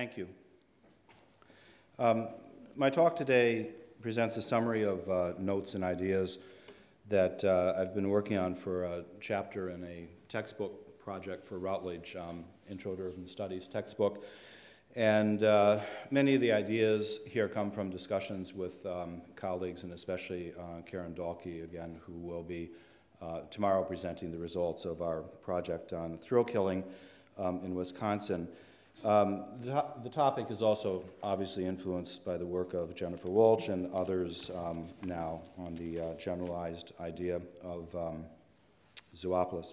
Thank you. My talk today presents a summary of notes and ideas that I've been working on for a chapter in a textbook project for Routledge, Intro to Urban Studies textbook. And many of the ideas here come from discussions with colleagues, and especially Karen Dahlke, again, who will be tomorrow presenting the results of our project on thrill killing in Wisconsin. The topic is also obviously influenced by the work of Jennifer Walsh and others now on the generalized idea of zoopolis.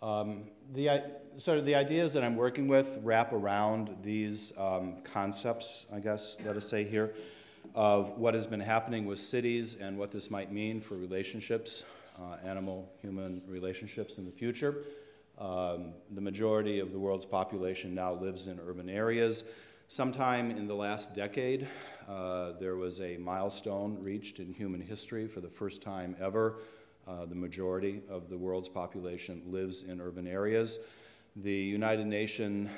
The ideas that I'm working with wrap around these concepts, I guess, let us say here, of what has been happening with cities and what this might mean for relationships, animal-human relationships in the future. The majority of the world's population now lives in urban areas. Sometime in the last decade, there was a milestone reached in human history for the first time ever. The majority of the world's population lives in urban areas. The United Nations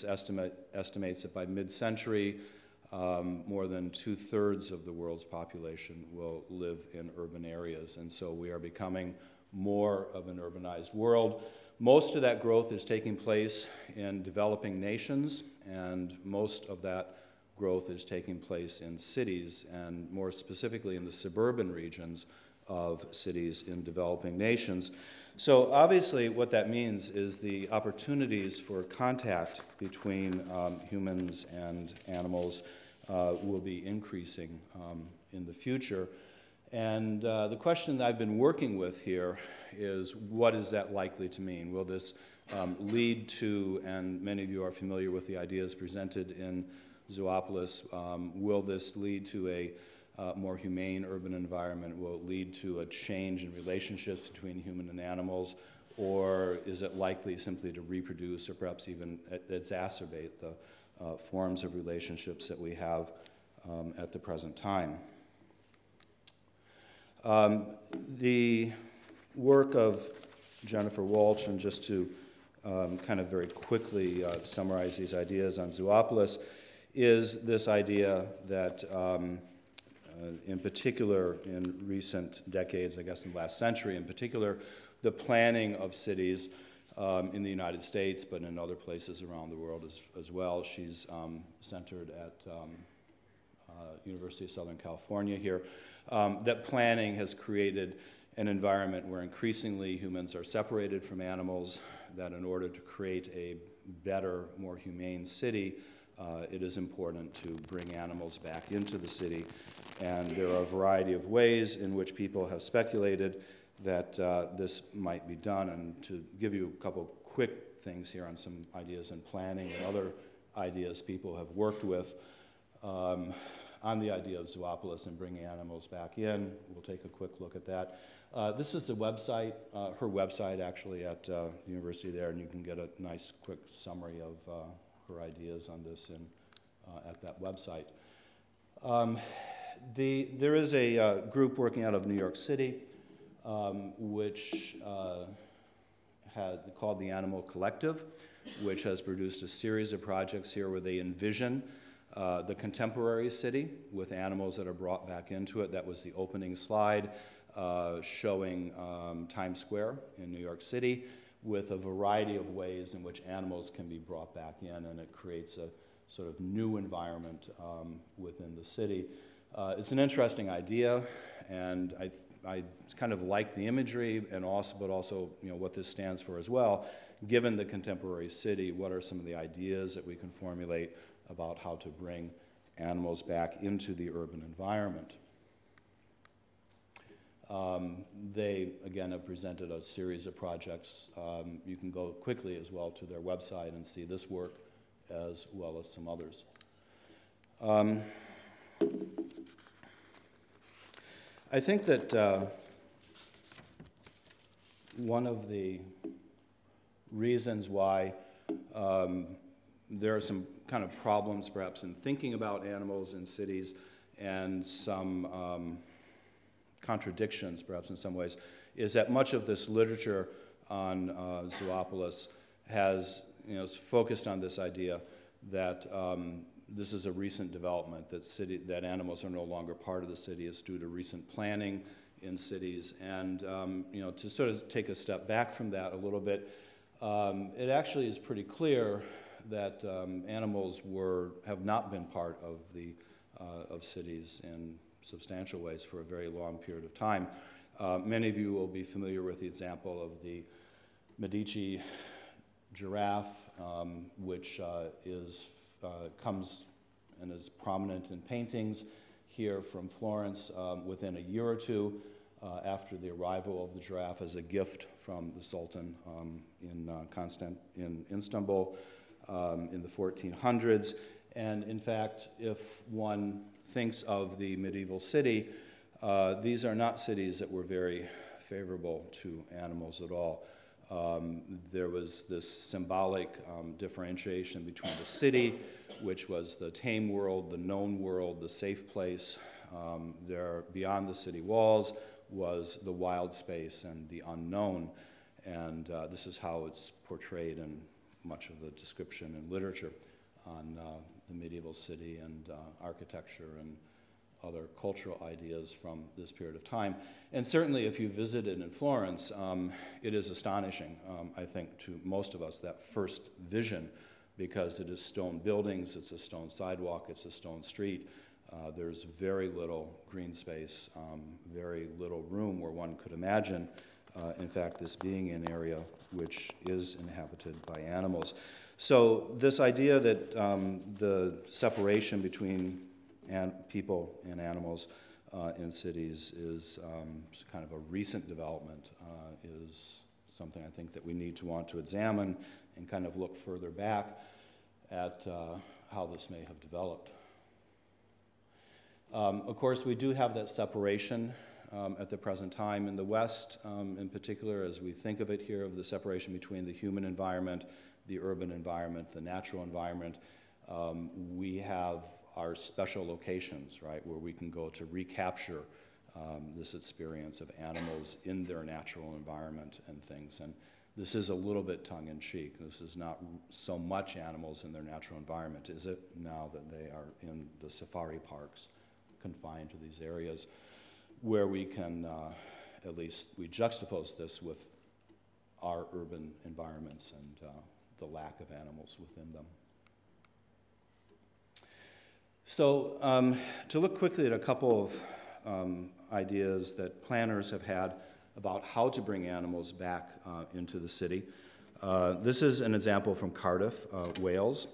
estimates that by mid-century, more than 2/3 of the world's population will live in urban areas, and so we are becoming more of an urbanized world. Most of that growth is taking place in developing nations, and most of that growth is taking place in cities, and more specifically in the suburban regions of cities in developing nations. So obviously what that means is the opportunities for contact between humans and animals will be increasing in the future. And the question that I've been working with here is, what is that likely to mean? Will this lead to, and many of you are familiar with the ideas presented in Zoopolis, will this lead to a more humane urban environment? Will it lead to a change in relationships between human and animals? Or is it likely simply to reproduce or perhaps even exacerbate the forms of relationships that we have at the present time? The work of Jennifer Walsh, and just to kind of very quickly summarize these ideas on Zoopolis, is this idea that in particular in recent decades, I guess in the last century in particular, the planning of cities in the United States, but in other places around the world as well. She's centered at University of Southern California here, that planning has created an environment where increasingly humans are separated from animals, that in order to create a better, more humane city, it is important to bring animals back into the city. And there are a variety of ways in which people have speculated that this might be done. And to give you a couple quick things here on some ideas in planning and other ideas people have worked with, on the idea of zoopolis and bringing animals back in. We'll take a quick look at that. This is the website, her website actually at the university there, and you can get a nice quick summary of her ideas on this at that website. There is a group working out of New York City which called the Animal Collective, which has produced a series of projects here where they envision the contemporary city with animals that are brought back into it. That was the opening slide showing Times Square in New York City with a variety of ways in which animals can be brought back in, and it creates a sort of new environment within the city. It's an interesting idea, and I kind of like the imagery, and but also what this stands for as well. Given the contemporary city, what are some of the ideas that we can formulate about how to bring animals back into the urban environment? They, again, have presented a series of projects. You can go quickly as well to their website and see this work as well as some others. I think that one of the reasons why there are some kind of problems perhaps in thinking about animals in cities, and some contradictions perhaps in some ways, is that much of this literature on zoopolis has, is focused on this idea that this is a recent development, that animals are no longer part of the city. It's due to recent planning in cities. And to sort of take a step back from that a little bit, it actually is pretty clear that animals have not been part of cities in substantial ways for a very long period of time. Many of you will be familiar with the example of the Medici giraffe, which comes and is prominent in paintings here from Florence within a year or two after the arrival of the giraffe as a gift from the Sultan in Istanbul in the 1400s. And in fact, if one thinks of the medieval city, these are not cities that were very favorable to animals at all. There was this symbolic differentiation between the city, which was the tame world, the known world, the safe place. There, beyond the city walls, was the wild space and the unknown. And this is how it's portrayed in much of the description and literature on the medieval city and architecture and other cultural ideas from this period of time. And certainly if you visited in Florence, it is astonishing, I think, to most of us, that first vision, because it is stone buildings, it's a stone sidewalk, it's a stone street. There's very little green space, very little room where one could imagine, in fact, this being an area which is inhabited by animals. So this idea that the separation between people and animals in cities is kind of a recent development, is something I think that we need to want to examine and kind of look further back at how this may have developed. Of course, we do have that separation at the present time in the West, in particular, as we think of it here, of the separation between the human environment, the urban environment, the natural environment. We have our special locations, right, where we can go to recapture this experience of animals in their natural environment and things. And this is a little bit tongue-in-cheek. This is not so much animals in their natural environment, is it, now that they are in the safari parks, confined to these areas, where we can, at least we juxtapose this with our urban environments and the lack of animals within them. So to look quickly at a couple of ideas that planners have had about how to bring animals back into the city. This is an example from Cardiff, Wales,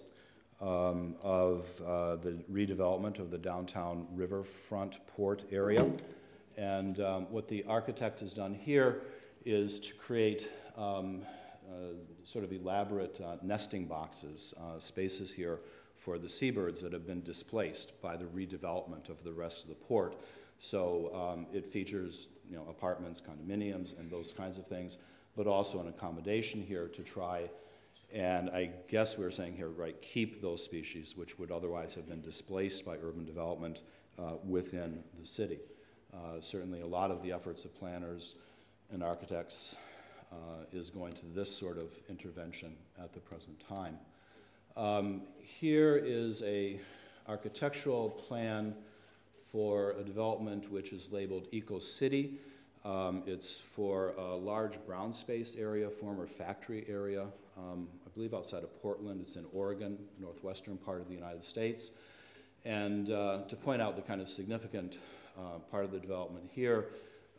of the redevelopment of the downtown riverfront port area. And what the architect has done here is to create sort of elaborate nesting boxes, spaces here for the seabirds that have been displaced by the redevelopment of the rest of the port. So it features, apartments, condominiums, and those kinds of things, but also an accommodation here to try, and I guess we're saying here, right, keep those species which would otherwise have been displaced by urban development within the city. Certainly a lot of the efforts of planners and architects is going to this sort of intervention at the present time. Here is an architectural plan for a development which is labeled Eco-City. It's for a large brown space area, former factory area, I believe outside of Portland. It's in Oregon, northwestern part of the United States. And to point out the kind of significant part of the development here,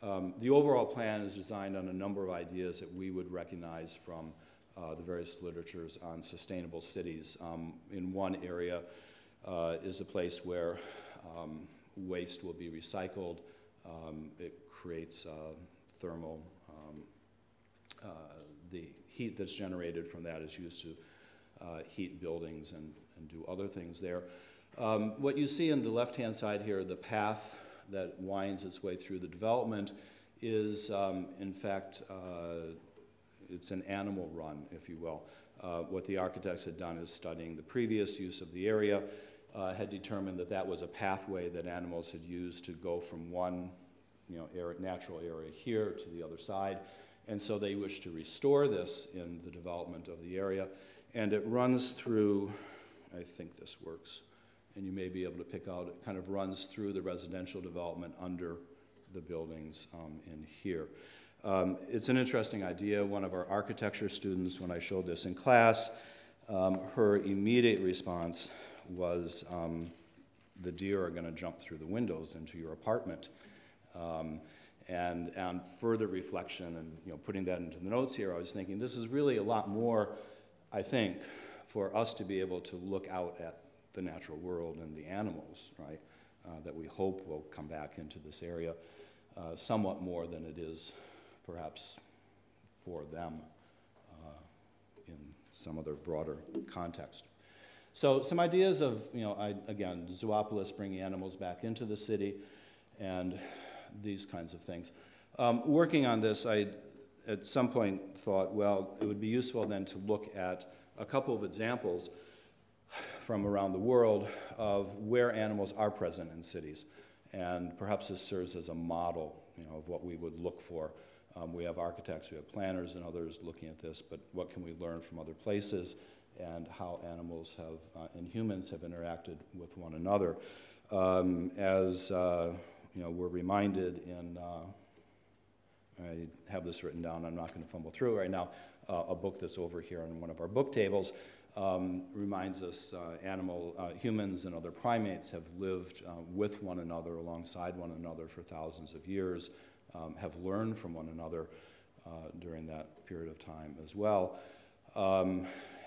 the overall plan is designed on a number of ideas that we would recognize from the various literatures on sustainable cities. In one area is a place where waste will be recycled. It creates thermal, the heat that's generated from that is used to heat buildings and do other things there. What you see on the left-hand side here, the path that winds its way through the development is, in fact, it's an animal run, if you will. What the architects had done is studying the previous use of the area, had determined that that was a pathway that animals had used to go from one natural area here to the other side, And so they wish to restore this in the development of the area. And it runs through, I think this works, and you may be able to pick out, it kind of runs through the residential development under the buildings in here. It's an interesting idea. One of our architecture students, when I showed this in class, her immediate response was, the deer are going to jump through the windows into your apartment. And on further reflection and putting that into the notes here, I was thinking this is really a lot more, I think, for us to be able to look out at the natural world and the animals, right, that we hope will come back into this area somewhat more than it is perhaps for them in some other broader context. So some ideas of, again, zoopolis, bringing animals back into the city, and these kinds of things. Working on this, I at some point thought, well, it would be useful then to look at a couple of examples from around the world of where animals are present in cities. And perhaps this serves as a model, of what we would look for. We have architects, we have planners and others looking at this, but what can we learn from other places and how animals have, and humans have interacted with one another. We're reminded in, I have this written down, I'm not going to fumble through it right now, a book that's over here on one of our book tables reminds us humans and other primates have lived with one another, alongside one another for thousands of years, have learned from one another during that period of time as well.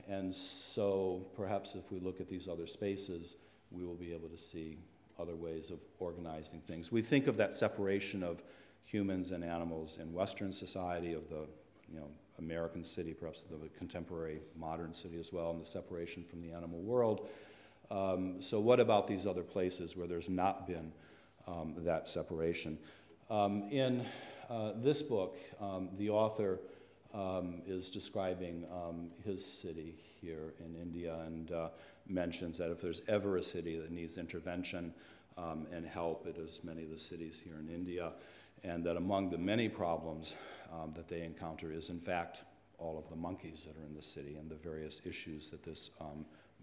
And so perhaps if we look at these other spaces, we will be able to see other ways of organizing things. We think of that separation of humans and animals in Western society, of the American city, perhaps the contemporary modern city as well, and the separation from the animal world. So what about these other places where there's not been that separation? In this book, the author is describing his city here in India, and mentions that if there's ever a city that needs intervention and help, it is many of the cities here in India, and that among the many problems that they encounter is, in fact, all of the monkeys that are in the city and the various issues that this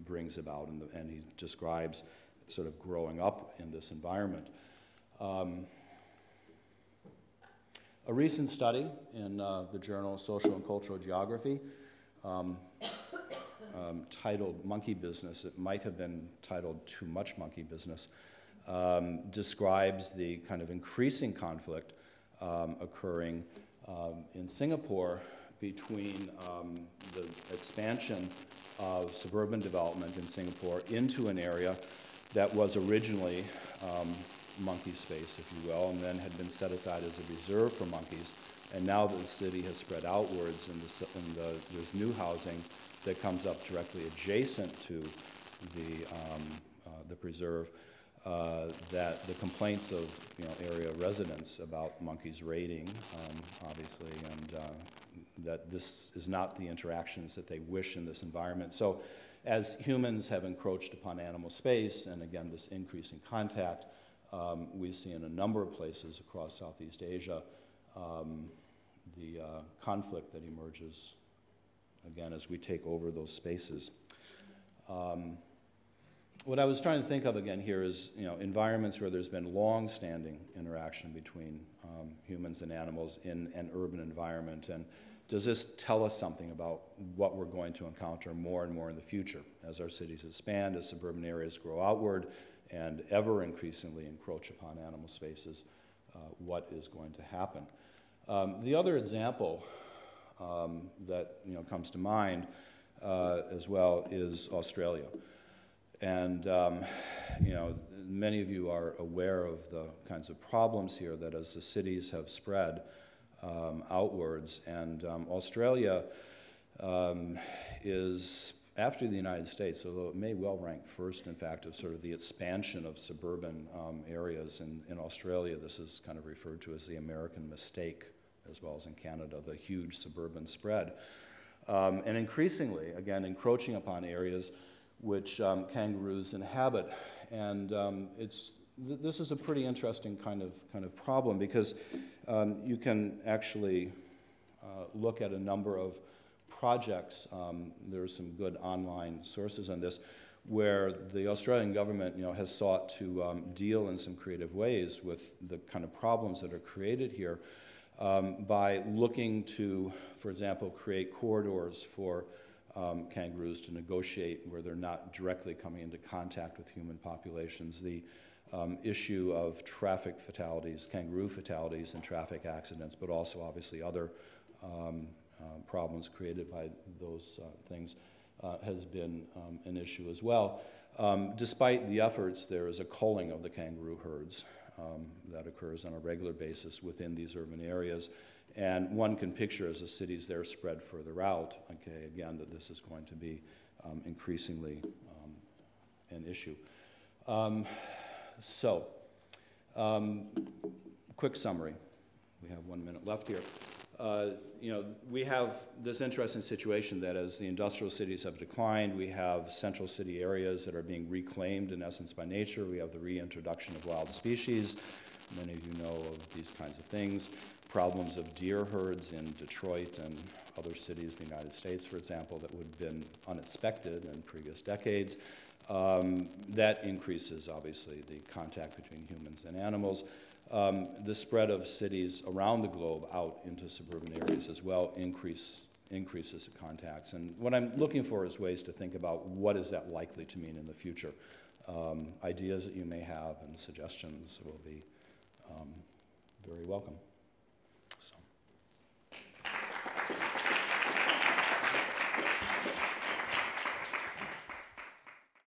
brings about, and he describes sort of growing up in this environment. A recent study in the journal Social and Cultural Geography titled Monkey Business, it might have been titled Too Much Monkey Business, describes the kind of increasing conflict occurring in Singapore between the expansion of suburban development in Singapore into an area that was originally monkey space, if you will, and then had been set aside as a reserve for monkeys. And now that the city has spread outwards and there's new housing that comes up directly adjacent to the preserve, that the complaints of area residents about monkeys raiding, obviously, and that this is not the interactions that they wish in this environment. So as humans have encroached upon animal space, and again this increase in contact, we see in a number of places across Southeast Asia the conflict that emerges, again, as we take over those spaces. What I was trying to think of again here is environments where there's been long-standing interaction between humans and animals in an urban environment, and does this tell us something about what we're going to encounter more and more in the future as our cities expand, as suburban areas grow outward, and ever increasingly encroach upon animal spaces? What is going to happen? The other example that comes to mind as well is Australia. And many of you are aware of the kinds of problems here that as the cities have spread outwards, and Australia is, after the United States, although it may well rank first, in fact, of sort of the expansion of suburban areas in Australia. This is kind of referred to as the American mistake, as well as in Canada, the huge suburban spread. And increasingly, again, encroaching upon areas which kangaroos inhabit. And this is a pretty interesting kind of problem, because you can actually look at a number of projects. There are some good online sources on this, where the Australian government, has sought to deal in some creative ways with the kind of problems that are created here by looking to, for example, create corridors for kangaroos to negotiate where they're not directly coming into contact with human populations. The issue of traffic fatalities, kangaroo fatalities and traffic accidents, but also obviously other problems created by those things has been an issue as well. Despite the efforts, there is a culling of the kangaroo herds that occurs on a regular basis within these urban areas. And one can picture, as the cities there spread further out, okay, again, that this is going to be increasingly an issue. Quick summary. We have 1 minute left here. We have this interesting situation that as the industrial cities have declined, we have central city areas that are being reclaimed, in essence, by nature. We have the reintroduction of wild species. Many of you know of these kinds of things. Problems of deer herds in Detroit and other cities in the United States, for example, that would have been unexpected in previous decades. That increases, obviously, the contact between humans and animals. The spread of cities around the globe out into suburban areas as well increases the contacts. And what I'm looking for is ways to think about what is that likely to mean in the future. Ideas that you may have and suggestions will be very welcome.